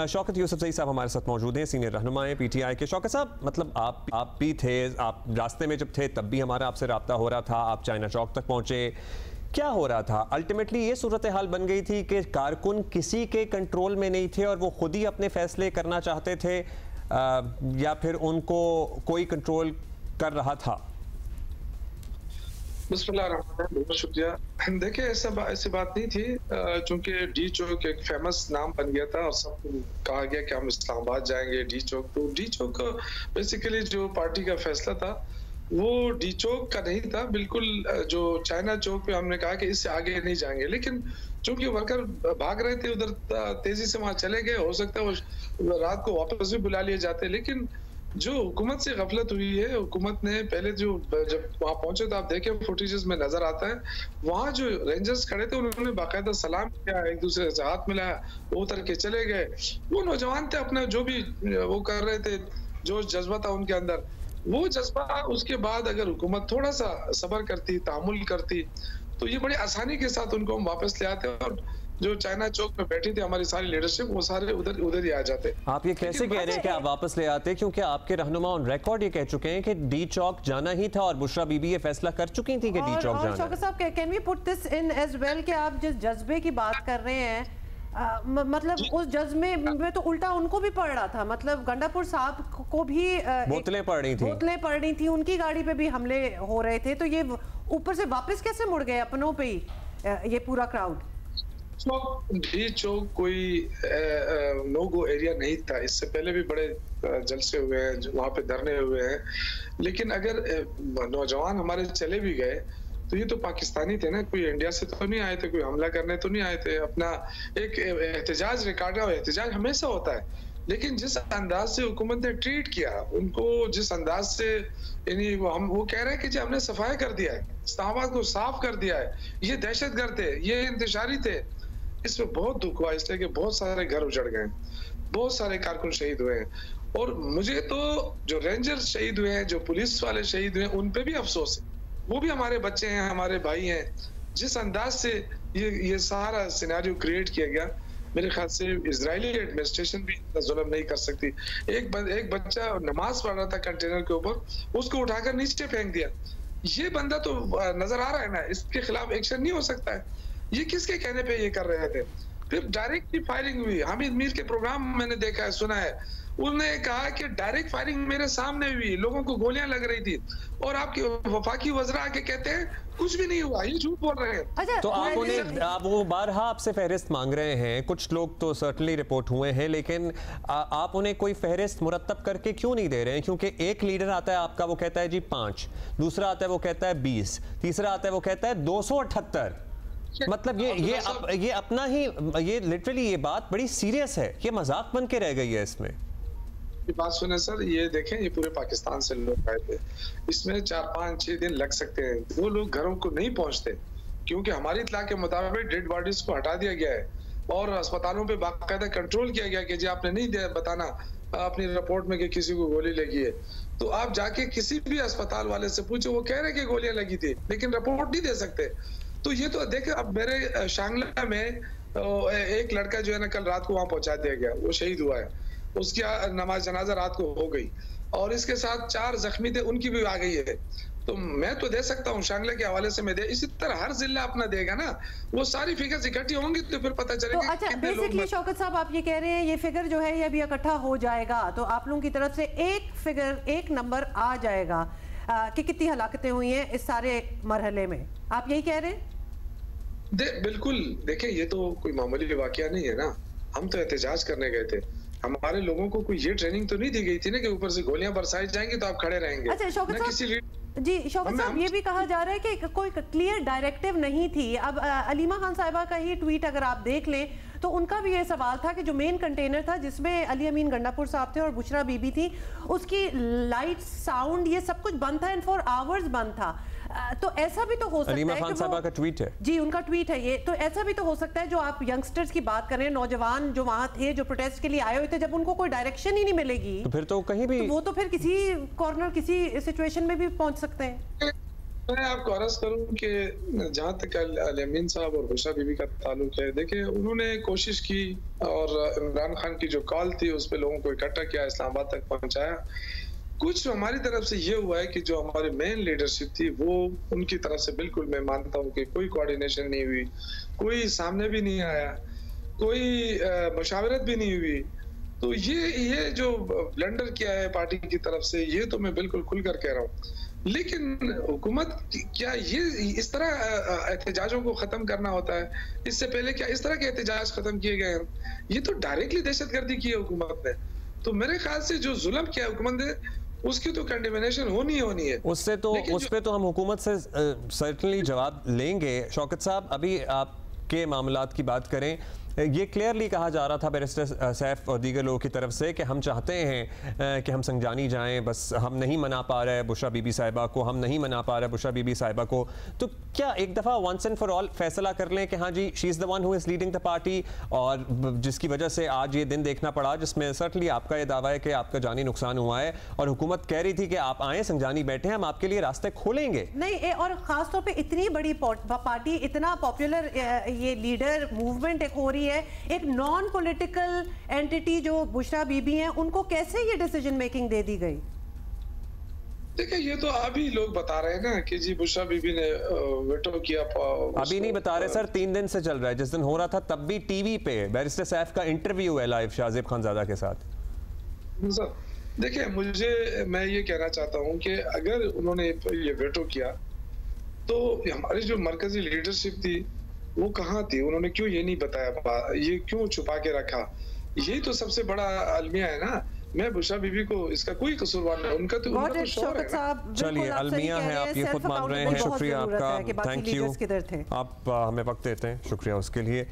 शौकत यूसुफजई साहब हमारे साथ मौजूद हैं, सीनियर रहनुमा हैं पीटीआई के। शौकत साहब, मतलब आप भी थे, आप रास्ते में जब थे तब भी हमारा आपसे रब्ता हो रहा था, आप चाइना चौक तक पहुंचे, क्या हो रहा था? अल्टीमेटली ये सूरत हाल बन गई थी कि कारकुन किसी के कंट्रोल में नहीं थे और वो खुद ही अपने फैसले करना चाहते थे, या फिर उनको कोई कंट्रोल कर रहा था? बहुत शुक्रिया। देखिए, ऐसी बात नहीं थी, चूंकि डी चौक एक फेमस नाम बन गया था और सबको कहा गया कि हम इस्लामाबाद जाएंगे डी चौक। तो डी चौक बेसिकली जो पार्टी का फैसला था वो डी चौक का नहीं था, बिल्कुल जो चाइना चौक पे हमने कहा कि इससे आगे नहीं जाएंगे। लेकिन चूंकि वर्कर भाग रहे थे उधर, तेजी से वहां चले गए, हो सकता है वो रात को वापस भी बुला लिए जाते। लेकिन जो हुकूमत से गफलत हुई है, हुकूमत ने पहले जब वहां पहुंचे तो आप देखें फुटेजेस में नजर आता है, वहां जो रेंजर्स खड़े थे उन्होंने बाकायदा सलाम किया, एक दूसरे से हाथ मिलाया, वो उतर के चले गए। वो नौजवान थे, अपना जो भी वो कर रहे थे, जोश जज्बा था उनके अंदर, वो जज्बा उसके बाद अगर हुकूमत थोड़ा सा सब्र करती, तामुल करती, तो ये बड़ी आसानी के साथ उनको हम वापस ले आते और जो चाइना चौक में बैठी थी हमारी सारी लीडरशिप, वो सारे उधर ही आ जाते। आप ये कैसे कह रहे हैं कि आप वापस ले आते, क्योंकि आपके रहनुमा ऑन रिकॉर्ड ये कह चुके हैं कि डी चौक जाना ही था और बुशरा बीबी ये फैसला कर चुकी थी कि डी चौक जाना है। Shaukat sahab, can we put this in as well कि आप जिस जज्बे की बात कर रहे हैं, मतलब उस जज्बे में तो उल्टा उनको भी पड़ रहा था, मतलब गंडापुर साहब को भी बोतलें पड़ रही थी, उनकी गाड़ी पे भी हमले हो रहे थे, तो ये ऊपर से वापस कैसे मुड़ गए अपनों पे ही ये पूरा क्राउड? डी चौक कोई नो गो एरिया नहीं था, इससे पहले भी बड़े जलसे हुए हैं, वहां पे धरने हुए हैं। लेकिन अगर नौजवान हमारे चले भी गए तो ये तो पाकिस्तानी थे ना, कोई इंडिया से तो नहीं आए थे, कोई हमला करने तो नहीं आए थे। अपना एक एहतजाज रिकॉर्ड है और एहतजाज हमेशा होता है, लेकिन जिस अंदाज से हुकूमत ने ट्रीट किया उनको, जिस अंदाज से, यानी वो कह रहे हैं कि जी हमने सफाई कर दिया है, इस्लामाबाद को साफ कर दिया है, ये दहशतगर्द थे, ये इंतशारी थे। इसमें बहुत दुख हुआ, इसलिए कि बहुत सारे घर उजड़ गए, बहुत सारे कारकुन शहीद हुए हैं। और मुझे तो जो रेंजर शहीद हुए हैं, जो पुलिस वाले शहीद हुए हैं, उन पे भी अफसोस है। वो भी हमारे बच्चे हैं, हमारे भाई हैं। जिस अंदाज से ये सारा सिनेरियो क्रिएट किया गया, मेरे ख्याल से इजरायली एडमिनिस्ट्रेशन भी इतना जुल्म नहीं कर सकती। एक बच्चा नमाज पढ़ रहा था कंटेनर के ऊपर, उसको उठाकर नीचे फेंक दिया। ये बंदा तो नजर आ रहा है ना, इसके खिलाफ एक्शन नहीं हो सकता है। ये किसके कहने पे ये कर रहे थे? फिर डायरेक्ट फायरिंग हुई। हामिद मीर के प्रोग्राम मैंने देखा है, सुना है, उन्होंने कहा कि डायरेक्ट फायरिंग मेरे सामने हुई, लोगों को गोलियां लग रही थी, और आपके वफाकी वज़रा आके कहते हैं कुछ भी नहीं हुआ, ये झूठ बोल रहे हैं। तो आप वो बारहा आपसे फहरिस्त मांग रहे हैं, कुछ लोग तो सर्टनली रिपोर्ट हुए हैं, लेकिन आप उन्हें कोई फहरिस्त मुरत्तब करके क्यों नहीं दे रहे हैं? क्योंकि एक लीडर आता है आपका, वो कहता है जी 5, दूसरा आता है वो कहता है 20, तीसरा आता है वो कहता है 278। मतलब ये अपना ही, ये लिटरली ये बात बड़ी सीरियस है, ये मजाक बन के रह गई है। इसमें बात सुने सर, ये देखें, ये पूरे पाकिस्तान से लोग आए थे, इसमें 4, 5, 6 दिन लग सकते हैं। वो लोग घरों को नहीं पहुंचते क्योंकि हमारी इत्तला के मुताबिक डेड बॉडीज को हटा दिया गया है और अस्पतालों पे बाकायदा कंट्रोल किया गया कि जी आपने नहीं बताना अपनी रिपोर्ट में कि किसी को गोली लगी है। तो आप जाके किसी भी अस्पताल वाले से पूछो, वो कह रहे कि गोलियां लगी थी, लेकिन रिपोर्ट नहीं दे सकते। तो ये तो देखे, अब मेरे शांगला में एक लड़का जो है ना, कल रात को वहां पहुंचा दिया गया, वो शहीद हुआ है, उसकी नमाज जनाजा रात को हो गई, और इसके साथ 4 जख्मी थे, उनकी भी आ गई है। तो मैं तो दे सकता हूँ शांगला के हवाले से, मैं दे, इसी तरह हर जिला अपना देगा ना, वो सारी फिगर्स इकट्ठी होंगी तो फिर पता चलेगा। तो अच्छा, बेसिकली शौकत साहब आप ये कह रहे हैं ये फिगर जो है ये अभी इकट्ठा हो जाएगा, तो आप लोगों की तरफ से एक फिगर, एक नंबर आ जाएगा कि कितनी हलाकतें हुई हैं इस सारे मरहले में, आप यही कह रहे हैं? बिल्कुल। देखें, ये तो कोई मामूली वाकया नहीं है ना, हम तो एहतजाज करने गए थे, हमारे लोगों को कोई ये ट्रेनिंग तो नहीं दी गई थी ना कि ऊपर से गोलियां बरसाई जाएंगी तो आप खड़े रहेंगे। अच्छा शौकत साहब, ये भी कहा जा रहा है कि कोई क्लियर डायरेक्टिव नहीं थी। अब अलीमा खान साहिबा का ही ट्वीट अगर आप देख लें तो उनका भी ये सवाल था कि जो मेन कंटेनर था जिसमें अली अमीन गंडापुर साहब थे और बुशरा बीबी थी, उसकी लाइट, साउंड, ये सब कुछ बंद था, एंड फॉर आवर्स बंद था। तो ऐसा भी तो हो सकता है, अलीमा खान साहिबा का ट्वीट है जी, उनका ट्वीट है ये, तो ऐसा भी तो हो सकता है जो आप यंगस्टर्स की बात कर रहे हैं, नौजवान जो वहां थे, जो प्रोटेस्ट के लिए आए हुए थे, जब उनको कोई डायरेक्शन ही नहीं मिलेगी तो फिर तो कहीं भी, तो वो तो फिर किसी कॉर्नर, किसी सिचुएशन में भी पहुंच सकते हैं। मैं आपको अर्ज करूं कि जहां तक अल-अमीन साहब और बुशरा बीबी का ताल्लुक है, देखिए उन्होंने कोशिश की और इमरान खान की जो कॉल थी उस पे लोगों को इकट्ठा किया, इस्लामाबाद तक पहुंचाया। कुछ हमारी तरफ से ये हुआ है कि जो हमारी मेन लीडरशिप थी वो उनकी तरफ से बिल्कुल मैं मानता हूँ कि कोई कोऑर्डिनेशन नहीं हुई, कोई सामने भी नहीं आया, कोई मशावरत भी नहीं हुई। तो ये जो ब्लंडर किया है पार्टी की तरफ से, ये तो मैं बिल्कुल खुलकर कह रहा हूँ। लेकिन हुकूमत क्या ये इस तरह एहतजाजों को खत्म करना होता है? इससे पहले क्या इस तरह के एहतजाज खत्म किए गए हैं? ये तो डायरेक्टली दहशतगर्दी की है हुकूमत ने। तो मेरे ख्याल से जो जुल्म किया हुकूमत ने, उसकी तो कंडेमनेशन होनी है। उस पे तो हम हुकूमत से सर्टनली जवाब लेंगे। शौकत साहब, अभी आपके मामलात की बात करें, ये क्लियरली कहा जा रहा था बैरिस्टर सैफ और दीगर लोगों की तरफ से कि हम चाहते हैं कि हम संजानी जाएं, बस हम नहीं मना पा रहे बुशरा बीबी साहिबा को, हम नहीं मना पा रहे बुशरा बीबी साहिबा को। तो क्या एक दफ़ा वंस एंड फॉर ऑल फैसला कर लें कि हाँ जी, she is the one who is leading the party, और जिसकी वजह से आज ये दिन देखना पड़ा जिसमें सर्टनली आपका ये दावा है कि आपका जानी नुकसान हुआ है और हुकूमत कह रही थी कि आप आएँ संजानी बैठे, हम आपके लिए रास्ते खोलेंगे। नहीं, और ख़ासतौर पर इतनी बड़ी पार्टी, इतना पॉपुलर ये लीडर मूवमेंट एक हो रही है, एक नॉन पॉलिटिकल एंटिटी जो बुशरा बीबी हैं, उनको कैसे ये डिसीजन मेकिंग दे दी गई? देखिए, ये तो अभी लोग बता रहे हैं ना कि जी बुशरा बीबी ने वेटो किया। अभी नहीं बता रहे सर, 3 दिन से चल रहा है। जिस दिन हो रहा था तब भी टीवी पे बैरिस्टर सैफ का इंटरव्यू है लाइव शाहजेब खानजादा के साथ। देखिए, मैं ये कहना चाहता हूँ कि अगर उन्होंने ये वेटो किया तो हमारी जो मरकजी लीडरशिप थी वो कहाँ थी? उन्होंने क्यों ये नहीं बताया, ये क्यों छुपा के रखा? यही तो सबसे बड़ा अलमिया है ना। मैं बुशरा बीबी को इसका कोई कसूरवार नहीं, उनका तो शौहर है। चलिए, अलमिया है, आप ये खुद मान रहे हैं। शुक्रिया आपका, थैंक यू, आप हमें वक्त देते हैं, शुक्रिया उसके लिए।